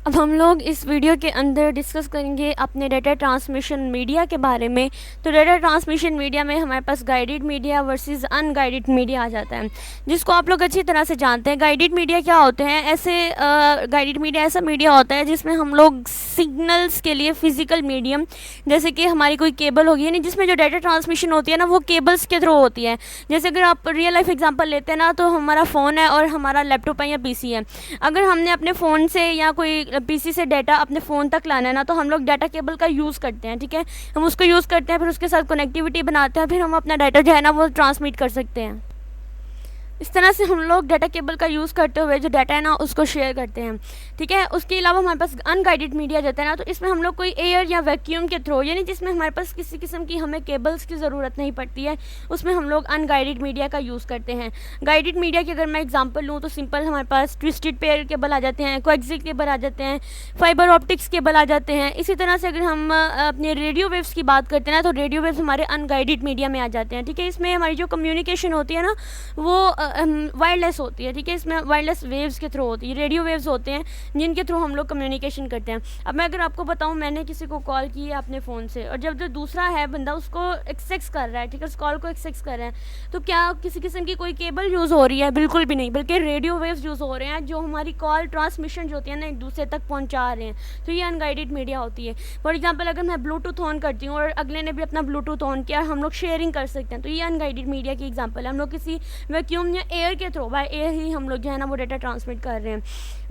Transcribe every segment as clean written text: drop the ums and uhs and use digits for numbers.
अब हम लोग इस वीडियो के अंदर डिस्कस करेंगे अपने डाटा ट्रांसमिशन मीडिया के बारे में। तो डाटा ट्रांसमिशन मीडिया में हमारे पास guided media versus unguided media आ जाता है, जिसको आप लोग अच्छी तरह से जानते हैं। गाइडेड मीडिया क्या होते हैं? गाइडेड मीडिया ऐसा मीडिया होता है जिसमें हम लोग सिग्नल्स के लिए फिजिकल मीडियम, जैसे कि हमारी कोई केबल होगी, यानी जिसमें जो डाटा ट्रांसमिशन होती है ना वो केबल्स के थ्रू होती है। जैसे अगर आप रियल लाइफ एग्जांपल लेते हैं ना, तो हमारा फ़ोन है और हमारा लैपटॉप है या पीसी है। अगर हमने अपने फ़ोन से या कोई पीसी से डाटा अपने फ़ोन तक लाना है ना, तो हम लोग डाटा केबल का यूज़ करते हैं। ठीक है, हम उसको यूज़ करते हैं, फिर उसके साथ कनेक्टिविटी बनाते हैं, फिर हम अपना डाटा जो है ना वो ट्रांसमिट कर सकते हैं। इस तरह से हम लोग डाटा केबल का यूज़ करते हुए जो डाटा है ना उसको शेयर करते हैं। ठीक है, उसके अलावा हमारे पास अनगाइडेड मीडिया जाता है ना, तो इसमें हम लोग कोई एयर या वैक्यूम के थ्रू, यानी जिसमें हमारे पास किसी किस्म की हमें केबल्स की ज़रूरत नहीं पड़ती है, उसमें हम लोग अनगाइडेड मीडिया का यूज़ करते हैं। गाइडेड मीडिया की अगर मैं एग्जांपल लूँ तो सिंपल हमारे पास ट्विस्टेड पेयर केबल आ जाते हैं, कोएक्सियल केबल आ जाते हैं, फाइबर ऑप्टिक्स केबल आ जाते हैं। इसी तरह से अगर हम अपने रेडियो वेव्स की बात करते हैं ना, तो रेडियो वेव्स हमारे अनगाइडेड मीडिया में आ जाते हैं। ठीक है, इसमें हमारी जो कम्युनिकेशन होती है ना वो वायरलेस होती है। ठीक है, इसमें वायरलेस वेव्स के थ्रू होती है, रेडियो वेव्स होते हैं जिनके थ्रू हम लोग कम्युनिकेशन करते हैं। अब मैं अगर आपको बताऊं, मैंने किसी को कॉल की है अपने फ़ोन से, और जब जो दूसरा है बंदा उसको एक्सेस कर रहा है, ठीक है, उस कॉल को एक्सेस कर रहा है, तो क्या किसी किस्म की कोई केबल यूज़ हो रही है? बिल्कुल भी नहीं, बल्कि रेडियो वेव्स यूज़ हो रहे हैं जो हमारी कॉल ट्रांसमिशन जो होती है ना एक दूसरे तक पहुँचा रहे हैं। तो ये अनगाइडेड मीडिया होती है। फॉर एग्जाम्पल अगर मैं ब्लूटूथ ऑन करती हूँ और अगले ने भी अपना ब्लूटूथ ऑन किया, हम लोग शेयरिंग कर सकते हैं, तो ये अनगाइडेड मीडिया की एग्जाम्पल है। हम लोग किसी वैक्यूम या एयर के थ्रू, बाय एयर ही हम लोग जो है ना वो डाटा ट्रांसमिट कर रहे हैं।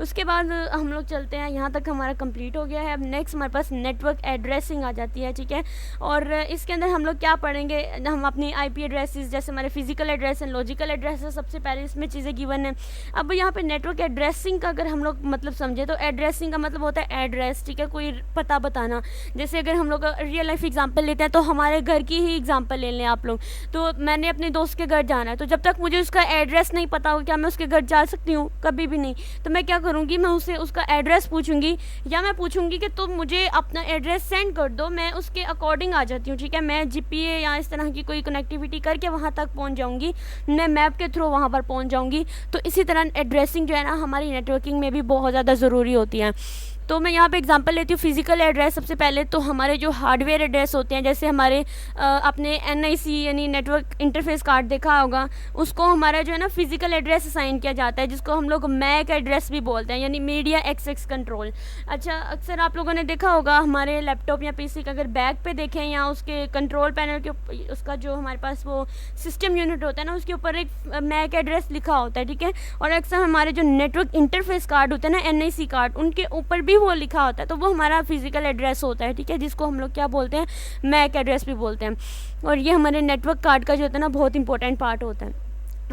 उसके बाद हम लोग चलते हैं, यहाँ तक हमारा कंप्लीट हो गया है। अब नेक्स्ट हमारे पास नेटवर्क एड्रेसिंग आ जाती है। ठीक है, और इसके अंदर हम लोग क्या पढ़ेंगे, हम अपनी आईपी एड्रेसेस, जैसे हमारे physical address and logical address है, सबसे पहले इसमें चीज़ें गिवन है। अब यहाँ पे नेटवर्क एड्रेसिंग का अगर हम लोग मतलब समझे, तो एड्रेसिंग का मतलब होता है एड्रेस। ठीक है, कोई पता बताना। जैसे अगर हम लोग रियल लाइफ एग्जाम्पल लेते हैं, तो हमारे घर की ही एग्जाम्पल ले लें आप लोग। तो मैंने अपने दोस्त के घर जाना है, तो जब तक मुझे उसका एड्रेस नहीं पता हो, क्या मैं उसके घर जा सकती हूँ? कभी भी नहीं। तो मैं क्या करूँगी, मैं उससे उसका एड्रेस पूछूंगी, या मैं पूछूंगी कि तुम मुझे अपना एड्रेस सेंड कर दो, मैं उसके अकॉर्डिंग आ जाती हूँ। ठीक है, मैं जीपीए या इस तरह की कोई कनेक्टिविटी करके वहाँ तक पहुँच जाऊँगी, मैं मैप के थ्रू वहाँ पर पहुँच जाऊँगी। तो इसी तरह एड्रेसिंग जो है ना हमारी नेटवर्किंग में भी बहुत ज़्यादा ज़रूरी होती है। तो मैं यहाँ पे एग्जांपल लेती हूँ फिजिकल एड्रेस। सबसे पहले तो हमारे जो हार्डवेयर एड्रेस होते हैं, जैसे हमारे अपने एनआईसी यानी नेटवर्क इंटरफेस कार्ड देखा होगा, उसको हमारा जो है ना फिजिकल एड्रेस असाइन किया जाता है, जिसको हम लोग मैक एड्रेस भी बोलते हैं, यानी मीडिया एक्सेस कंट्रोल। अच्छा, अक्सर आप लोगों ने देखा होगा हमारे लैपटॉप या पीसी का अगर बैक पे देखें, या उसके कंट्रोल पैनल के उसका जो हमारे पास वो सिस्टम यूनिट होता है ना, उसके ऊपर एक मैक एड्रेस लिखा होता है। ठीक है, और अक्सर हमारे जो नेटवर्क इंटरफेस कार्ड होते हैं ना, एनआईसी कार्ड, उनके ऊपर भी वो लिखा होता है, तो वो हमारा फिजिकल एड्रेस होता है। ठीक है, जिसको हम लोग क्या बोलते हैं, मैक एड्रेस भी बोलते हैं। और ये हमारे नेटवर्क कार्ड का जो होता है ना बहुत इंपॉर्टेंट पार्ट होता है।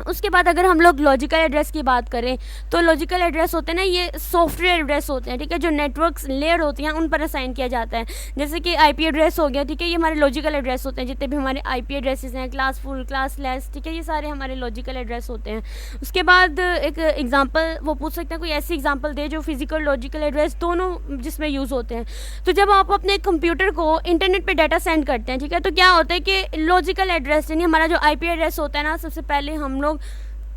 उसके बाद अगर हम लोग लॉजिकल एड्रेस की बात करें, तो लॉजिकल एड्रेस होते हैं ना ये सॉफ्टवेयर एड्रेस होते हैं। ठीक है, जो नेटवर्क लेयर होती हैं उन पर असाइन किया जाता है। जैसे कि आईपी एड्रेस हो गया, ठीक है, ये हमारे लॉजिकल एड्रेस होते हैं। जितने भी हमारे आईपी एड्रेसेस हैं, क्लास फुल, क्लास लेस, ठीक है, ये सारे हमारे लॉजिकल एड्रेस होते हैं। उसके बाद एक एग्जाम्पल वो पूछ सकते हैं, कोई ऐसी एग्जाम्पल दे जो फिजिकल लॉजिकल एड्रेस दोनों जिसमें यूज़ होते हैं। तो जब आप अपने कंप्यूटर को इंटरनेट पर डाटा सेंड करते हैं, ठीक है, तो क्या होता है कि लॉजिकल एड्रेस यानी हमारा जो आईपी एड्रेस होता है ना, सबसे पहले हम लोग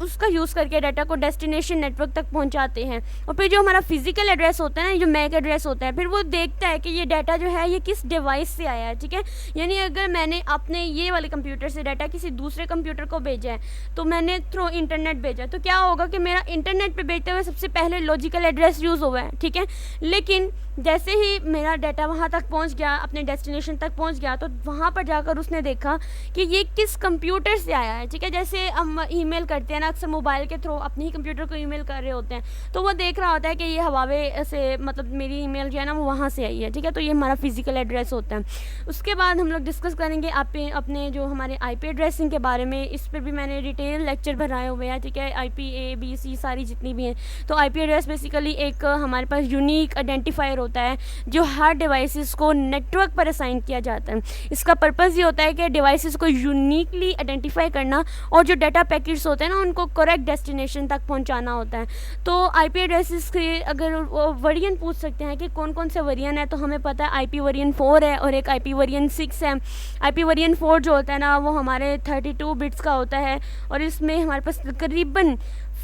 उसका यूज़ करके डाटा को डेस्टिनेशन नेटवर्क तक पहुंचाते हैं। और फिर जो हमारा फिजिकल एड्रेस होता है ना, जो मैक एड्रेस होता है, फिर वो देखता है कि ये डाटा जो है ये किस डिवाइस से आया है। ठीक है, यानी अगर मैंने अपने ये वाले कंप्यूटर से डाटा किसी दूसरे कंप्यूटर को भेजा है, तो मैंने थ्रू इंटरनेट भेजा, तो क्या होगा कि मेरा इंटरनेट पे भेजते हुए सबसे पहले लॉजिकल एड्रेस यूज़ हुआ है। ठीक है, लेकिन जैसे ही मेरा डाटा वहाँ तक पहुँच गया, अपने डेस्टिनेशन तक पहुँच गया, तो वहाँ पर जाकर उसने देखा कि ये किस कंप्यूटर से आया है। ठीक है, जैसे हम ईमेल करते हैं ना, अक्सर मोबाइल के थ्रू अपने ही कंप्यूटर को ईमेल कर रहे होते हैं, तो वो देख रहा होता है कि ये हवावे से मतलब मेरी ईमेल जो है ना वो वहाँ से आई है। ठीक है, तो ये हमारा फिजिकल एड्रेस होता है। उसके बाद हम लोग डिस्कस करेंगे अपने जो हमारे आईपी एड्रेसिंग के बारे में। इस पर भी मैंने डिटेल लेक्चर बनाए हुए हैं। ठीक है, आईपी ए बी सी सारी जितनी भी हैं। तो आईपी एड्रेस बेसिकली एक हमारे पास यूनिक आइडेंटिफायर होता है जो हर डिवाइसेस को नेटवर्क पर असाइन किया जाता है। इसका पर्पज़ ये होता है कि डिवाइसेस को यूनिकली आइडेंटिफाई करना और जो डाटा पैकेट्स होते हैं ना उनको करेक्ट डेस्टिनेशन तक पहुंचाना होता है। तो आईपी एड्रेसेस के अगर वो वेरिएंट पूछ सकते हैं कि कौन कौन से वेरिएंट है, तो हमें पता है आईपी वेरिएंट 4 है और एक आईपी वेरिएंट 6 है। आईपी वेरिएंट 4 जो होता है ना वो हमारे 32 बिट्स का होता है और इसमें हमारे पास तकरीबन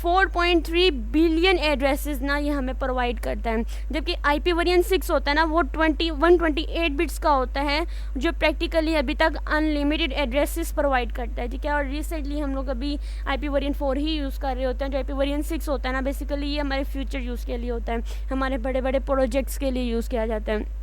4.3 बिलियन एड्रेसेस ना ये हमें प्रोवाइड करता है, जबकि IP वेरिएंट 6 होता है ना वो 128 बिट्स का होता है, जो प्रैक्टिकली अभी तक अनलिमिटेड एड्रेसेस प्रोवाइड करता है, ठीक है। और रिसेंटली हम लोग अभी IP वेरिएंट 4 ही यूज़ कर रहे होते हैं। जो IP वेरिएंट 6 होता है ना बेसिकली ये हमारे फ्यूचर यूज़ के लिए होता है, हमारे बड़े बड़े प्रोजेक्ट्स के लिए यूज़ किया जाता है।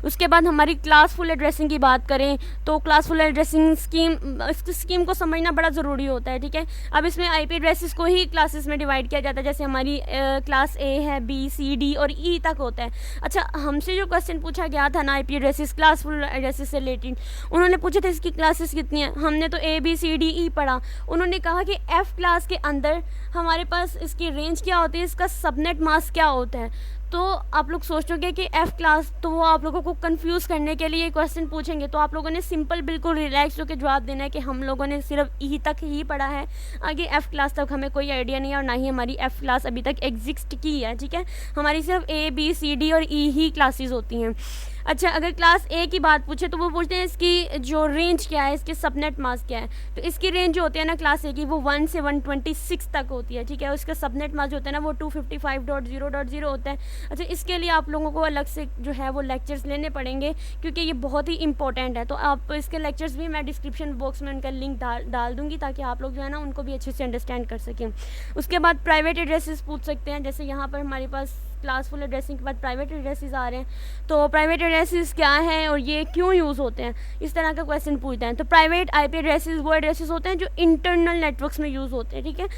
उसके बाद हमारी क्लासफुल एड्रेसिंग की बात करें तो क्लासफुल एड्रेसिंग स्कीम को समझना बड़ा ज़रूरी होता है, ठीक है। अब इसमें IP एड्रेसेस को ही क्लासेस में डिवाइड किया जाता है, जैसे हमारी क्लास A है, B, C, D और E तक होता है। अच्छा, हमसे जो क्वेश्चन पूछा गया था ना IP एड्रेसेस क्लासफुल एड्रेसेस से रिलेटेड, उन्होंने पूछा था इसकी क्लासेस कितनी है। हमने तो A, B, C, D, E पढ़ा। उन्होंने कहा कि F क्लास के अंदर हमारे पास इसकी रेंज क्या होती है, इसका सबनेट मास्क क्या होता है। तो आप लोग सोचोगे कि F क्लास, तो वो आप लोगों को कंफ्यूज करने के लिए क्वेश्चन पूछेंगे, तो आप लोगों ने सिंपल बिल्कुल रिलैक्स होकर जवाब देना है कि हम लोगों ने सिर्फ E तक ही पढ़ा है, आगे F क्लास तक हमें कोई आइडिया नहीं है और ना ही हमारी F क्लास अभी तक एग्जिस्ट की है, ठीक है। हमारी सिर्फ A, B, C, D और E ही क्लासेस होती हैं। अच्छा, अगर क्लास A की बात पूछे तो वो पूछते हैं इसकी जो रेंज क्या है, इसके सबनेट मास्क क्या है। तो इसकी रेंज जो होती है ना क्लास A की वो 1 से 126 तक होती है, ठीक है। उसका सबनेट मास्क जो होता है ना वो 255.0.0 होता है। अच्छा, इसके लिए आप लोगों को अलग से जो है वो लेक्चर्स लेने पड़ेंगे, क्योंकि ये बहुत ही इंपॉर्टेंट है। तो आप इसके लेक्चर्स भी मैं डिस्क्रिप्शन बॉक्स में उनका लिंक डाल दूँगी, ताकि आप लोग जो है ना उनको भी अच्छे से अंडरस्टैंड कर सकें। उसके बाद प्राइवेट एड्रेसेस पूछ सकते हैं, जैसे यहाँ पर हमारे पास क्लासफुल एड्रेसिंग के बाद प्राइवेट एड्रेसेस आ रहे हैं। तो प्राइवेट एड्रेसेस क्या हैं और ये क्यों यूज़ होते हैं, इस तरह का क्वेश्चन पूछते हैं। तो प्राइवेट IP एड्रेसेस वो एड्रेसेस होते हैं जो इंटरनल नेटवर्क्स में यूज़ होते हैं, ठीक है।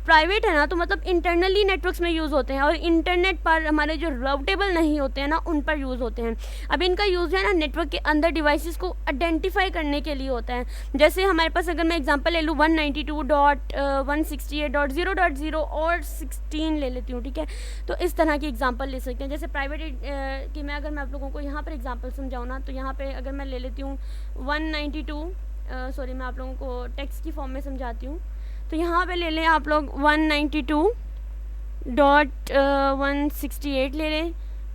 प्राइवेट है ना तो मतलब इंटरनली नेटवर्क्स में यूज़ होते हैं, और इंटरनेट पर हमारे जो राउटेबल नहीं होते हैं ना उन पर यूज़ होते हैं। अब इनका यूज़ जो है ना नेटवर्क के अंदर डिवाइसेस को आइडेंटिफाई करने के लिए होता है। जैसे हमारे पास अगर मैं एग्जांपल ले लूँ 192.168.0.0 और 16 ले लेती हूँ, ठीक है। तो इस तरह की एग्जांपल ले सकते हैं। जैसे प्राइवेट की मैं आप लोगों को यहाँ पर एग्जांपल समझाऊँ ना, तो यहाँ पर अगर मैं ले लेती हूँ 192 मैं आप लोगों को टेक्स्ट की फॉर्म में समझाती हूँ। तो यहाँ पे ले लें आप लोग 192.168 ले लें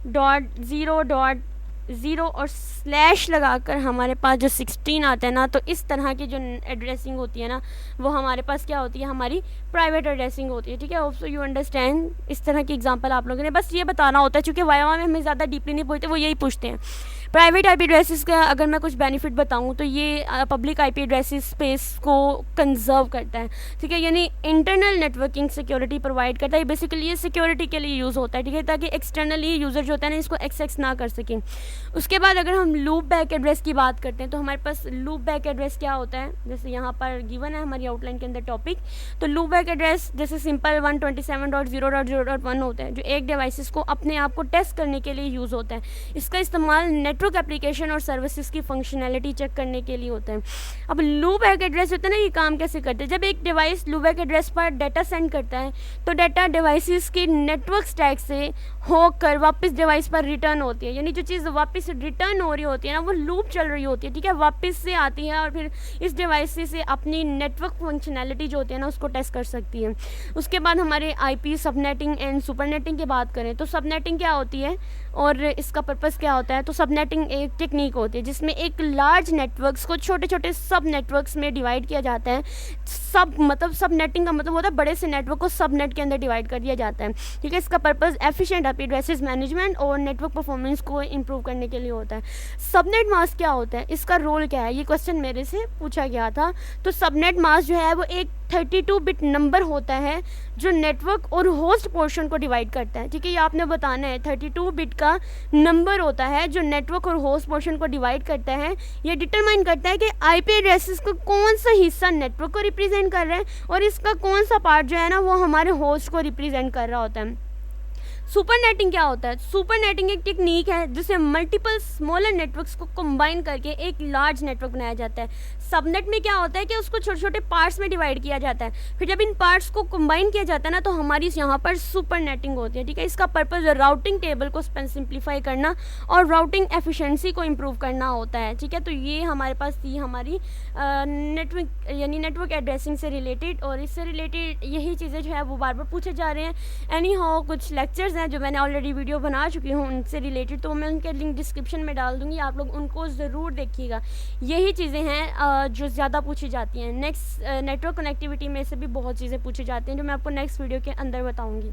.0.0 और स्लैश लगाकर हमारे पास जो 16 आता है ना, तो इस तरह की जो एड्रेसिंग होती है ना वो हमारे पास क्या होती है, हमारी प्राइवेट एड्रेसिंग होती है, ठीक है। सो यू अंडरस्टैंड, इस तरह की एग्जांपल आप लोगों ने बस ये बताना होता है, क्योंकि वाया में हमें ज़्यादा डीपली नहीं पूछते, वो यही पूछते हैं। प्राइवेट IP एड्रेसेस का अगर मैं कुछ बेनिफिट बताऊं तो ये पब्लिक IP एड्रेसेस स्पेस को कंजर्व करता है, ठीक है। यानी इंटरनल नेटवर्किंग सिक्योरिटी प्रोवाइड करता है। बेसिकली ये सिक्योरिटी के लिए यूज़ होता है, ठीक है, ताकि एक्सटर्नली यूज़र जो होता है ना इसको एक्सेस ना कर सकें। उसके बाद अगर हम लूप बैक एड्रेस की बात करते हैं तो हमारे पास लूप बैक एड्रेस क्या होता है, जैसे यहाँ पर गिवन है हमारी आउटलाइन के अंदर टॉपिक। तो लूप बैक एड्रेस जैसे सिंपल 127.0.0.1 होता है, जो एक डिवाइसेस को अपने आप को टेस्ट करने के लिए यूज़ होता है। इसका इस्तेमाल नेटवर्क एप्लीकेशन और सर्विसेज की फंक्शनैलिटी चेक करने के लिए होता है। अब लूप बैक एड्रेस होता है ना, ये काम कैसे करते हैं, जब एक डिवाइस लूप बैक एड्रेस पर डाटा सेंड करता है तो डाटा डिवाइसेस के नेटवर्क स्टैक से होकर वापस डिवाइस पर रिटर्न होती है। यानी जो चीज़ वापस रिटर्न हो रही होती है ना वो लूप चल रही होती है, ठीक है, वापस से आती है और फिर इस डिवाइस से अपनी नेटवर्क फंक्शनैलिटी जो होती है ना उसको टेस्ट कर सकती है। उसके बाद हमारे IP सबनेटिंग एंड सुपरनेटिंग की बात करें तो सबनेटिंग क्या होती है और इसका पर्पस क्या होता है। तो सबनेटिंग एक टेक्निक होती है जिसमें एक लार्ज नेटवर्क्स को छोटे छोटे सब नेटवर्क्स में डिवाइड किया जाता है। सब नेटिंग का मतलब होता है बड़े से नेटवर्क को सब नेट के अंदर डिवाइड कर दिया जाता है, ठीक है। इसका purpose efficient IP addresses management और नेटवर्क परफॉर्मेंस को इंप्रूव करने के लिए होता है। सबनेट मास्क क्या होता है, इसका रोल क्या है, ये क्वेश्चन मेरे से पूछा गया था। तो सबनेट मास्क जो है वो एक 32 बिट नंबर होता है जो नेटवर्क और होस्ट पोर्शन को डिवाइड करता है, ठीक है। ये आपने बताना है 32 बिट का नंबर होता है जो नेटवर्क और होस्ट पोर्शन को डिवाइड करता है। ये डिटरमाइन करता है कि IP एड्रेसेस का कौन सा हिस्सा नेटवर्क को रिप्रेजेंट कर रहा है और इसका कौन सा पार्ट जो है ना वो हमारे होस्ट को रिप्रेजेंट कर रहा होता है। सुपरनेटिंग क्या होता है, सुपरनेटिंग एक टेक्निक है जिससे मल्टीपल स्मॉलर नेटवर्क्स को कंबाइन करके एक लार्ज नेटवर्क बनाया जाता है। सबनेट में क्या होता है कि उसको छोटे छोटे पार्ट्स में डिवाइड किया जाता है, फिर जब इन पार्ट्स को कंबाइन किया जाता है ना तो हमारी यहाँ पर सुपरनेटिंग होती है, ठीक है। इसका पर्पस राउटिंग टेबल को सिंप्लीफाई करना और राउटिंग एफिशिएंसी को इम्प्रूव करना होता है, ठीक है। तो ये हमारे पास थी हमारी नेटवर्क यानी नेटवर्क एड्रेसिंग से रिलेटेड, और इससे रिलेटेड यही चीज़ें जो है वो बार बार पूछे जा रहे हैं। एनी हाउ कुछ लेक्चर्स चीज़ें हैं जो मैंने ऑलरेडी वीडियो बना चुकी हूँ उनसे रिलेटेड, तो मैं उनके लिंक डिस्क्रिप्शन में डाल दूँगी, आप लोग उनको ज़रूर देखिएगा। यही चीज़ें हैं जो ज़्यादा पूछी जाती हैं। नेक्स्ट नेटवर्क कनेक्टिविटी में से भी बहुत चीज़ें पूछी जाती हैं जो मैं आपको नेक्स्ट वीडियो के अंदर बताऊँगी।